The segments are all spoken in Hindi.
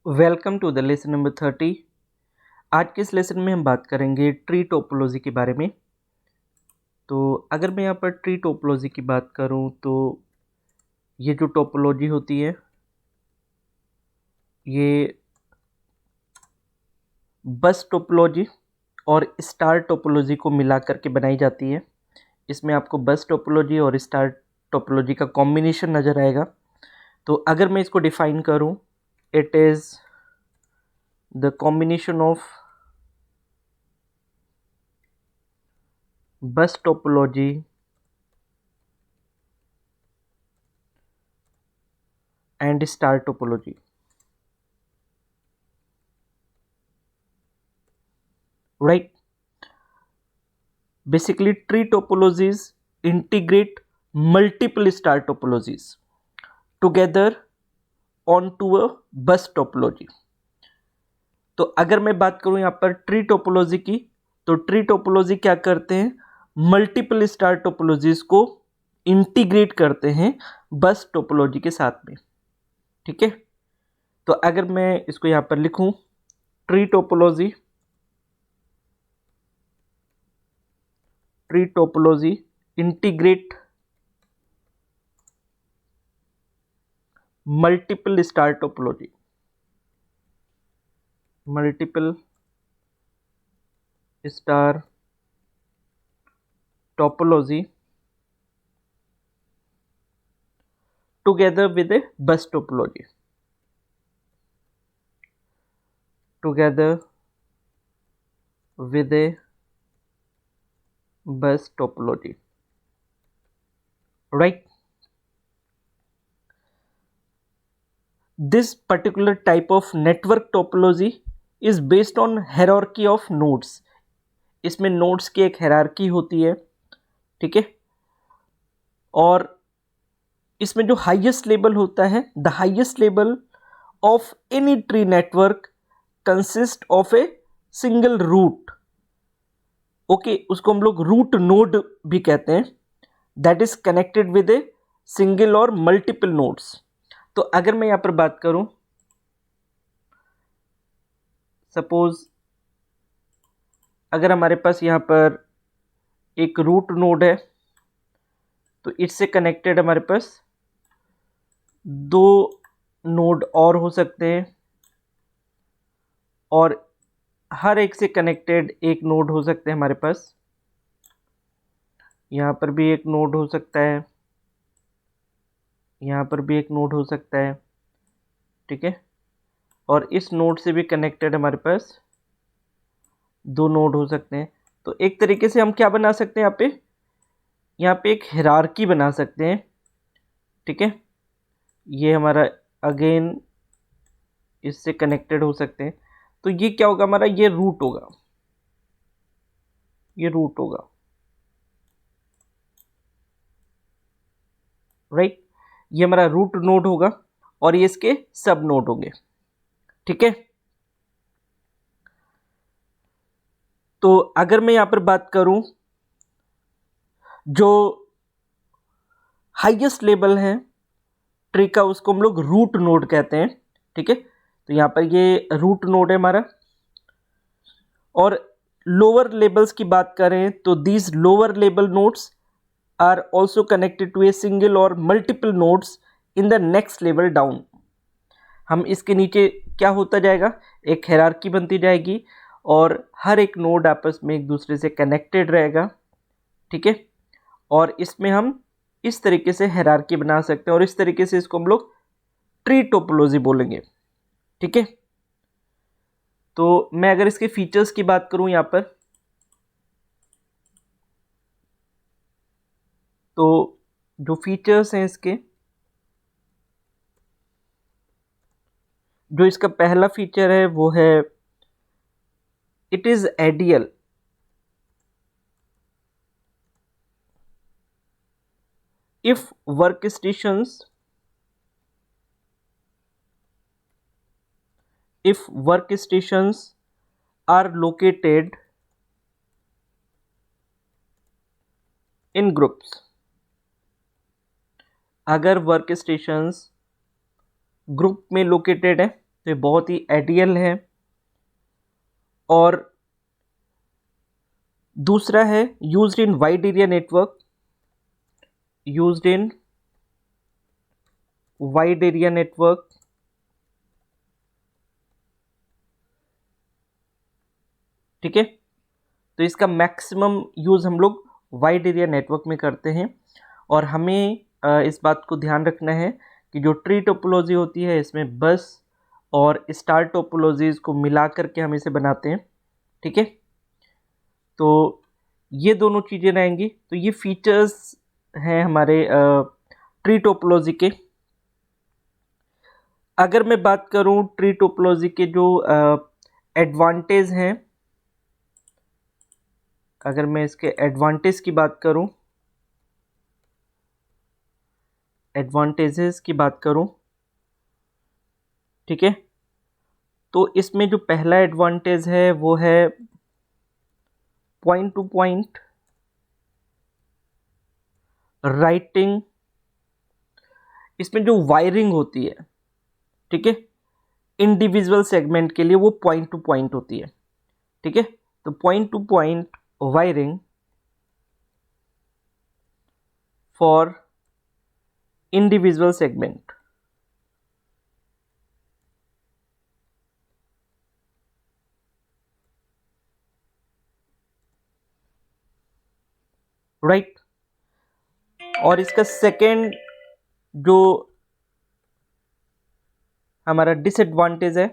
Welcome to the lesson number 30। आज के इस लेसन में हम बात करेंगे ट्री टोपोलॉजी के बारे में। तो अगर मैं यहाँ पर ट्री टोपोलॉजी की बात करूँ तो ये जो टोपोलॉजी होती है ये बस टोपोलॉजी और स्टार टोपोलॉजी को मिला करके बनाई जाती है। इसमें आपको बस टोपोलॉजी और स्टार टोपोलॉजी का कॉम्बिनेशन नज़र आएगा। तो अगर मैं इसको डिफाइन करूँ, it is the combination of bus topology and star topology. Right? Basically, tree topologies integrate multiple star topologies together onto a bus topology. तो अगर मैं बात करूं यहाँ पर ट्री टोपोलॉजी की, तो ट्री टोपोलॉजी क्या करते हैं, मल्टीपल स्टार टोपोलॉजीज को इंटीग्रेट करते हैं बस टोपोलॉजी के साथ में। ठीक है, तो अगर मैं इसको यहाँ पर लिखूं, tree topology integrate multiple star topology together with a bus topology. Right? This particular type of network topology is based on hierarchy of nodes. इसमें नोड्स की एक हायरार्की होती है। ठीक है, और इसमें जो हाईएस्ट लेवल होता है, the highest level of any tree network consist of a single root. Okay, उसको हम लोग रूट नोड भी कहते हैं, that is connected with a single और मल्टीपल नोड्स। तो अगर मैं यहां पर बात करूं, सपोज अगर हमारे पास यहां पर एक रूट नोड है, तो इससे कनेक्टेड हमारे पास दो नोड और हो सकते हैं, और हर एक से कनेक्टेड एक नोड हो सकते हैं हमारे पास। यहाँ पर भी एक नोड हो सकता है, यहाँ पर भी एक नोड हो सकता है। ठीक है, और इस नोड से भी कनेक्टेड हमारे पास दो नोड हो सकते हैं। तो एक तरीके से हम क्या बना सकते हैं, यहाँ पे एक हायरार्की बना सकते हैं। ठीक है, ये हमारा अगेन इससे कनेक्टेड हो सकते हैं। तो ये क्या होगा, हमारा ये रूट होगा, राइट? ये हमारा रूट नोड होगा और ये इसके सब नोड होंगे। ठीक है, तो अगर मैं यहां पर बात करूं, जो हाईएस्ट लेवल है ट्री का, उसको हम लोग रूट नोड कहते हैं। ठीक है, तो यहां पर ये रूट नोड है हमारा। और लोअर लेवल्स की बात करें तो these lower level nodes are also connected to a single और multiple nodes in the next level down. हम इसके नीचे क्या होता जाएगा, एक हायरार्की बनती जाएगी और हर एक नोड आपस में एक दूसरे से कनेक्टेड रहेगा। ठीक है, और इसमें हम इस तरीके से हायरार्की बना सकते हैं, और इस तरीके से इसको हम लोग ट्री टोपोलॉजी बोलेंगे। ठीक है, तो मैं अगर इसके फीचर्स की बात करूं यहाँ पर, तो जो फीचर्स हैं इसके, जो इसका पहला फीचर है वो है it is ideal if workstations are located in groups। अगर वर्क स्टेशंस ग्रुप में लोकेटेड है, तो ये बहुत ही आइडियल है। और दूसरा है used in wide area network, used in wide area network, ठीक है। तो इसका मैक्सिमम यूज़ हम लोग वाइड एरिया नेटवर्क में करते हैं। और हमें इस बात को ध्यान रखना है कि जो ट्री टोपोलॉजी होती है इसमें बस और स्टार टोपोलॉजीज को मिला करके हम इसे बनाते हैं, ठीक है। तो ये दोनों चीज़ें रहेंगी। तो ये फीचर्स हैं हमारे ट्री टोपोलॉजी के। अगर मैं बात करूं ट्री टोपोलॉजी के जो एडवांटेज हैं, अगर मैं इसके एडवांटेज की बात करूं, एडवांटेजेस की बात करूं, ठीक है, तो इसमें जो पहला एडवांटेज है वो है पॉइंट टू पॉइंट राइटिंग। इसमें जो वायरिंग होती है, ठीक है, इंडिविजुअल सेगमेंट के लिए वो पॉइंट टू पॉइंट होती है, ठीक है। तो point two point wiring for individual segment, right. और इसका सेकेंड जो हमारा डिसएडवांटेज है,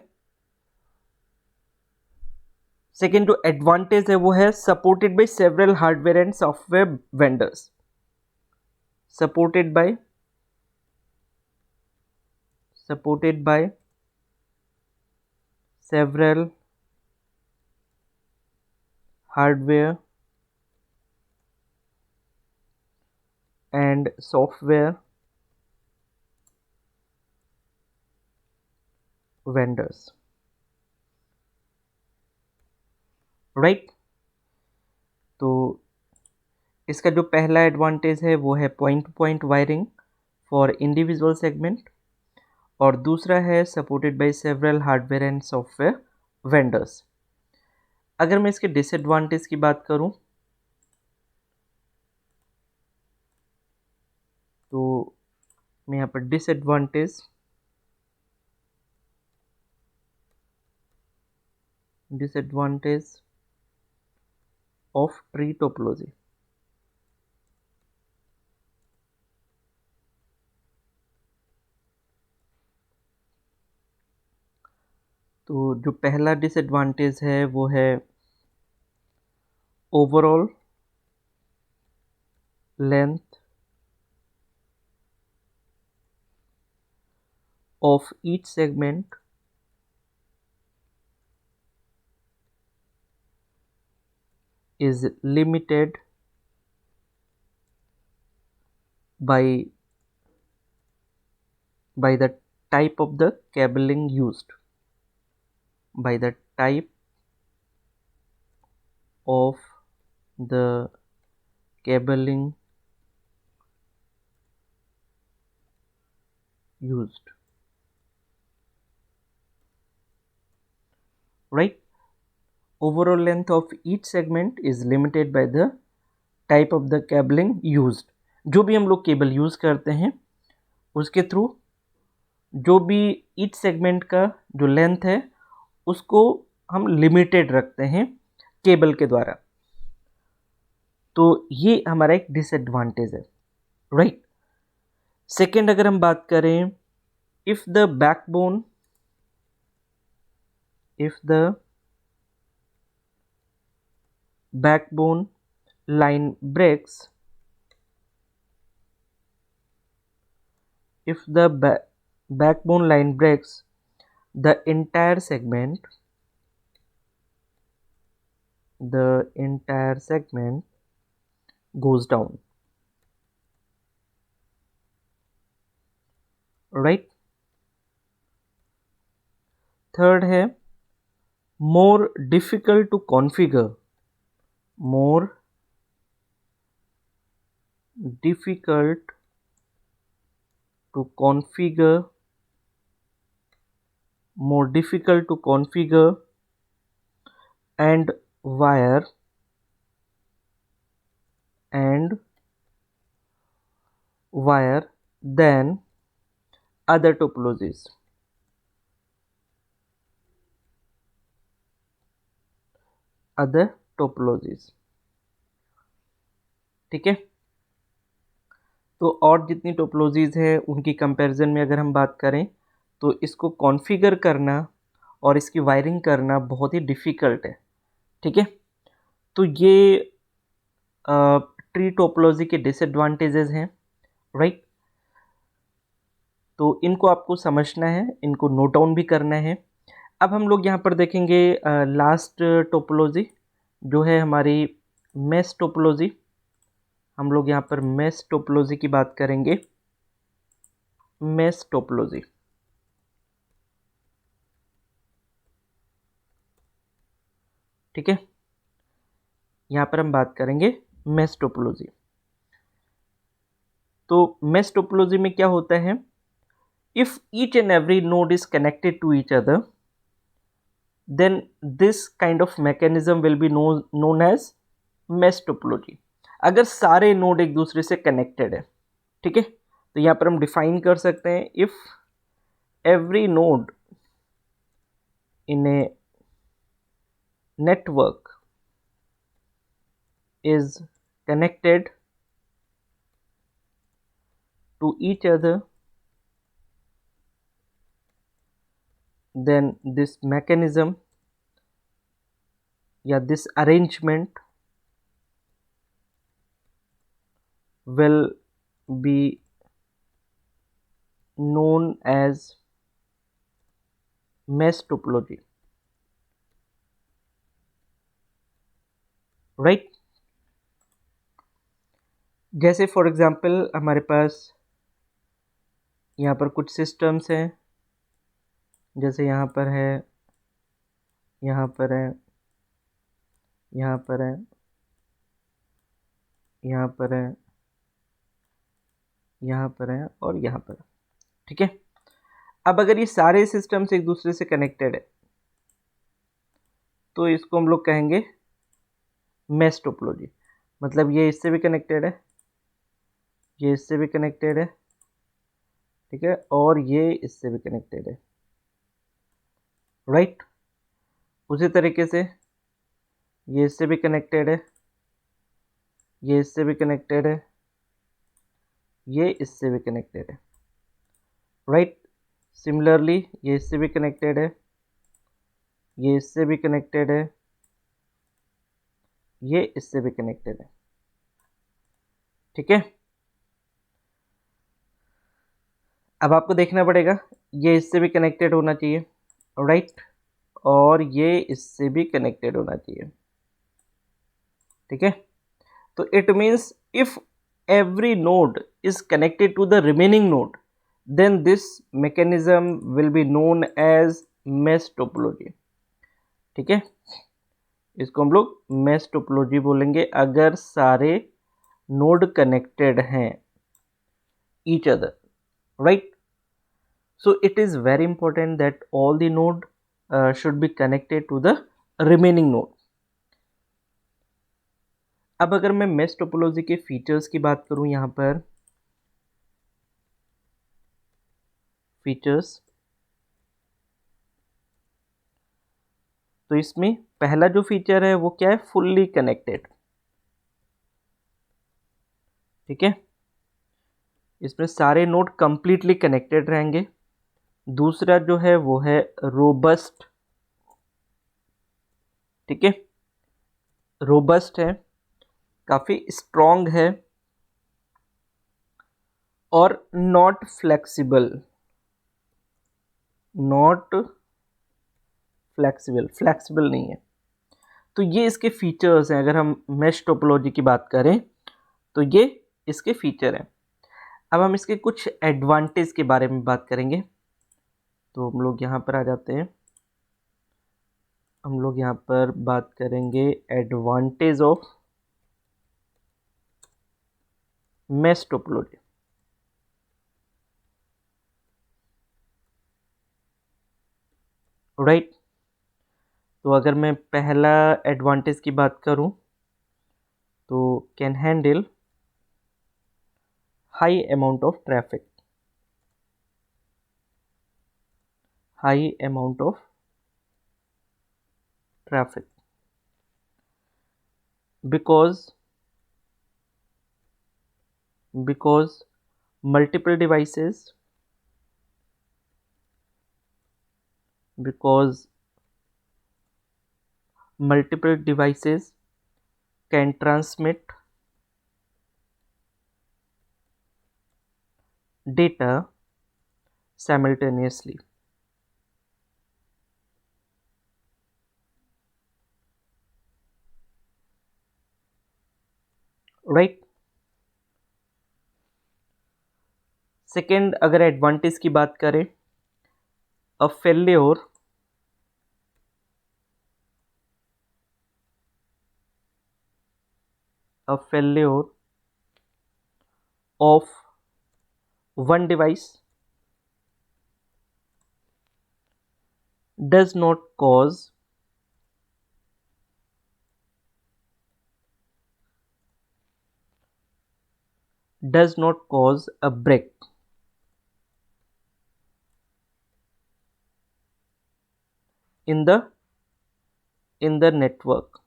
सेकेंड जो एडवांटेज है वो है supported by several hardware and software vendors, supported by several hardware and software vendors, right। तो इसका जो पहला एडवांटेज है वो है point two point wiring for individual segment, और दूसरा है supported by several hardware and software vendors. अगर मैं इसके डिसएडवांटेज की बात करूं तो मैं यहाँ पर डिसएडवांटेज ऑफ ट्री टोपोलॉजी, तो जो पहला डिसएडवांटेज है वो है overall length of each segment is limited by the type of the cabling used, by the type of the cabling used, right। overall length of each segment is limited by the type of the cabling used। जो भी हम लोग केबल यूज करते हैं उसके थ्रू जो भी ईच सेगमेंट का जो लेंथ है उसको हम लिमिटेड रखते हैं केबल के द्वारा। तो ये हमारा एक डिसएडवांटेज है, राइट। सेकेंड अगर हम बात करें, if the backbone line breaks, if the backbone line breaks, the entire segment goes down, right। Third है more difficult to configure, more difficult to configure more difficult to configure and wire than other topologies. ठीक है, तो और जितनी टोपोलॉजीज हैं उनकी कंपैरिजन में अगर हम बात करें तो इसको कॉन्फ़िगर करना और इसकी वायरिंग करना बहुत ही डिफ़िकल्ट है। ठीक है, तो ये ट्री टोपोलॉजी के डिसएडवांटेजेस हैं, राइट। तो इनको आपको समझना है, इनको नोट डाउन भी करना है। अब हम लोग यहाँ पर देखेंगे लास्ट टोपोलॉजी जो है हमारी मेश टोपोलॉजी। हम लोग यहाँ पर मेश टोपोलॉजी की बात करेंगे। मेश टोपोलॉजी, ठीक है, यहाँ पर हम बात करेंगे मेश टोपोलॉजी। तो मेश टोपोलॉजी में क्या होता है, if each and every node is connected to each other then this kind of mechanism will be known as mesh topology। अगर सारे नोड एक दूसरे से कनेक्टेड है, ठीक है, तो यहाँ पर हम डिफाइन कर सकते हैं if every node in a network is connected to each other then this mechanism या this arrangement will be known as mesh topology, right। जैसे फॉर एग्जांपल हमारे पास यहाँ पर कुछ सिस्टम्स हैं, जैसे यहाँ पर है, यहाँ पर है, यहाँ पर है, यहाँ पर है, यहाँ पर है और यहाँ पर, ठीक है। अब अगर ये सारे सिस्टम्स एक दूसरे से कनेक्टेड है तो इसको हम लोग कहेंगे मेश टोपोलॉजी। मतलब ये इससे भी कनेक्टेड है, ये इससे भी कनेक्टेड है, ठीक है, और ये इससे भी कनेक्टेड है, राइट। उसी तरीके से ये इससे भी कनेक्टेड है, ये इससे भी कनेक्टेड है, ये इससे भी कनेक्टेड है, राइट। सिमिलरली ये इससे भी कनेक्टेड है, ये इससे भी कनेक्टेड है, ये इससे भी कनेक्टेड है, ठीक है। अब आपको देखना पड़ेगा ये इससे भी कनेक्टेड होना चाहिए, राइट, और ये इससे भी कनेक्टेड होना चाहिए, ठीक है। तो it means if every node is connected to the remaining node then this mechanism will be known as mesh topology, ठीक है। इसको हम लोग mesh topology बोलेंगे अगर सारे नोड कनेक्टेड हैं each other, right। so it is very important that all the node should be connected to the remaining node। अब अगर मैं मेश टोपोलॉजी के फीचर्स की बात करूं, यहाँ पर फीचर्स, तो इसमें पहला जो फीचर है वो क्या है, फुल्ली कनेक्टेड, ठीक है, इसमें सारे नोड कंप्लीटली कनेक्टेड रहेंगे। दूसरा जो है वो है रोबस्ट, ठीक है, रोबस्ट है, काफ़ी स्ट्रॉन्ग है, और not flexible, not flexible, flexible नहीं है। तो ये इसके फीचर्स हैं। अगर हम मेश टोपोलॉजी की बात करें तो ये इसके फीचर हैं। अब हम इसके कुछ एडवांटेज के बारे में बात करेंगे। तो हम लोग यहाँ पर आ जाते हैं, हम लोग यहाँ पर बात करेंगे advantage of mesh topology. Right. तो अगर मैं पहला एडवांटेज की बात करूं तो can handle high amount of traffic, high amount of traffic because multiple devices, because multiple devices can transmit data simultaneously. Right. Second अगर एडवांटेज की बात करें, अ failure of one device does not cause a break in the network,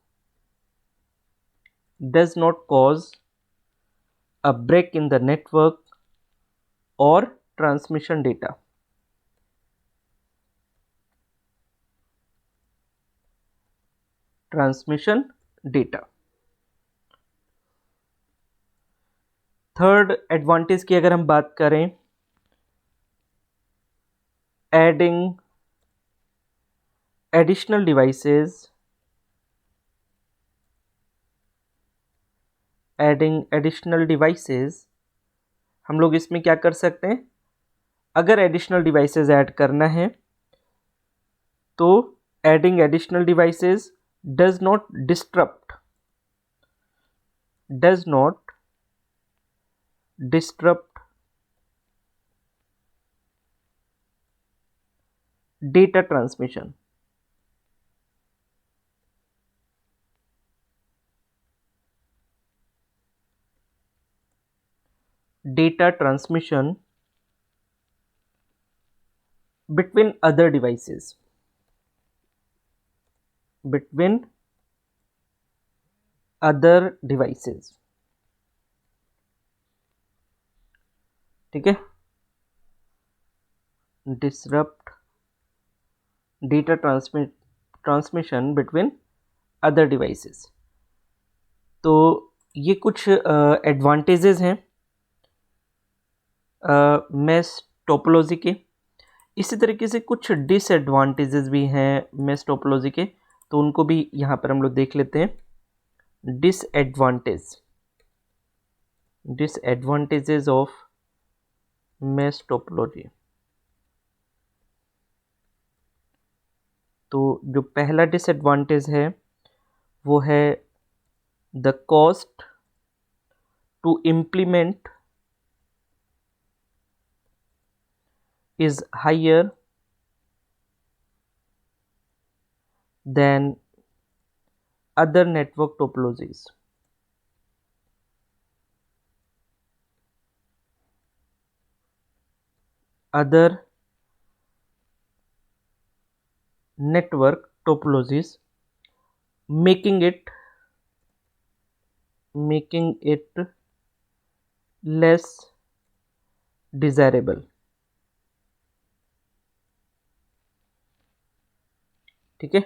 does not cause a break in the network or transmission data. Third advantage की अगर हम बात करें, एडिंग एडिशनल डिवाइसेस, हम लोग इसमें क्या कर सकते हैं, अगर एडिशनल डिवाइसेस ऐड करना है तो adding additional devices does not disrupt data transmission. Between other devices. ठीक है, disrupt data transmission between other devices. तो ये कुछ एडवांटेजेस हैं मेश टोपोलॉजी के। इसी तरीके से कुछ डिसएडवांटेजेस भी हैं मेश टोपोलॉजी के, तो उनको भी यहाँ पर हम लोग देख लेते हैं। Disadvantages of mesh topology. तो जो पहला डिसएडवांटेज है वो है the cost to implement is higher than other network topologies. Making it less desirable. ठीक है,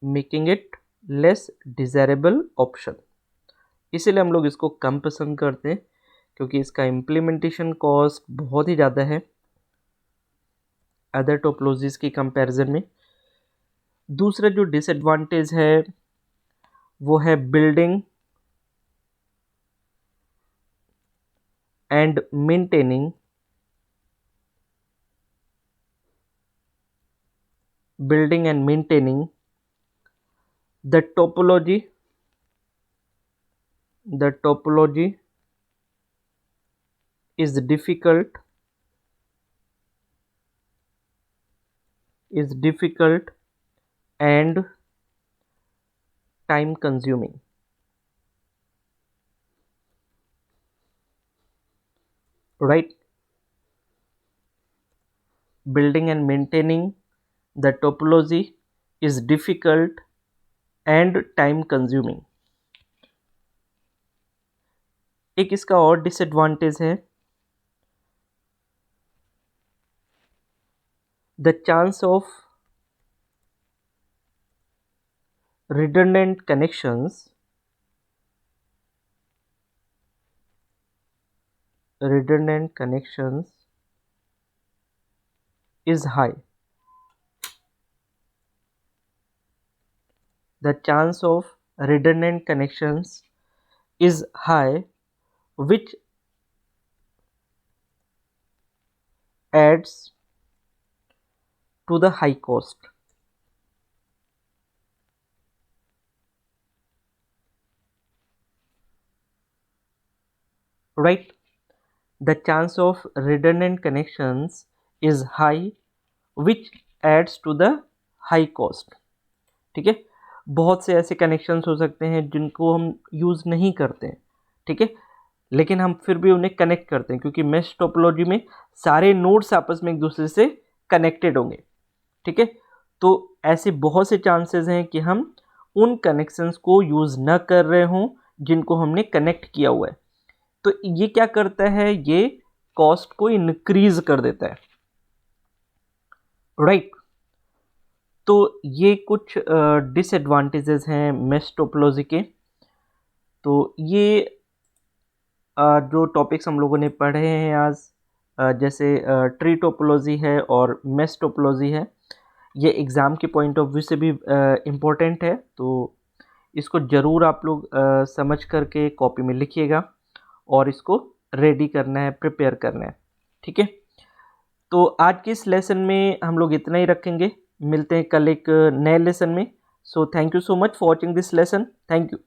making it less desirable option. इसीलिए हम लोग इसको कम पसंद करते हैं क्योंकि इसका इम्प्लीमेंटेशन कॉस्ट बहुत ही ज़्यादा है अदर टोपोलॉजीज की कंपैरिजन में। दूसरा जो डिसएडवांटेज है वो है building and maintaining the topology is is difficult and time consuming. Right? Building and maintaining the topology is difficult and time consuming. एक इसका और डिसएडवांटेज है, the chance of redundant connections is high. The chance of redundant connections is high, which adds to the high cost. Right? The chance of redundant connections is high, which adds to the high cost. ठीक है, बहुत से ऐसे कनेक्शंस हो सकते हैं जिनको हम यूज़ नहीं करते हैं, ठीक है, लेकिन हम फिर भी उन्हें कनेक्ट करते हैं क्योंकि मेश टोपोलॉजी में सारे नोड्स आपस में एक दूसरे से कनेक्टेड होंगे, ठीक है। तो ऐसे बहुत से चांसेस हैं कि हम उन कनेक्शंस को यूज़ न कर रहे हों जिनको हमने कनेक्ट किया हुआ है। तो ये क्या करता है, ये कॉस्ट को इंक्रीज कर देता है। राइट, तो ये कुछ डिसएडवांटेजेस हैं मेश टोपोलॉजी के। तो ये जो टॉपिक्स हम लोगों ने पढ़े हैं आज, जैसे ट्री टोपोलॉजी है और मेश टोपोलॉजी है, ये एग्ज़ाम के पॉइंट ऑफ व्यू से भी इम्पोर्टेंट है। तो इसको ज़रूर आप लोग समझ करके कॉपी में लिखिएगा और इसको रेडी करना है, प्रिपेयर करना है, ठीक है। तो आज के इस लेसन में हम लोग इतना ही रखेंगे, मिलते हैं कल एक नए लेसन में। So thank you so much for watching this lesson, thank you.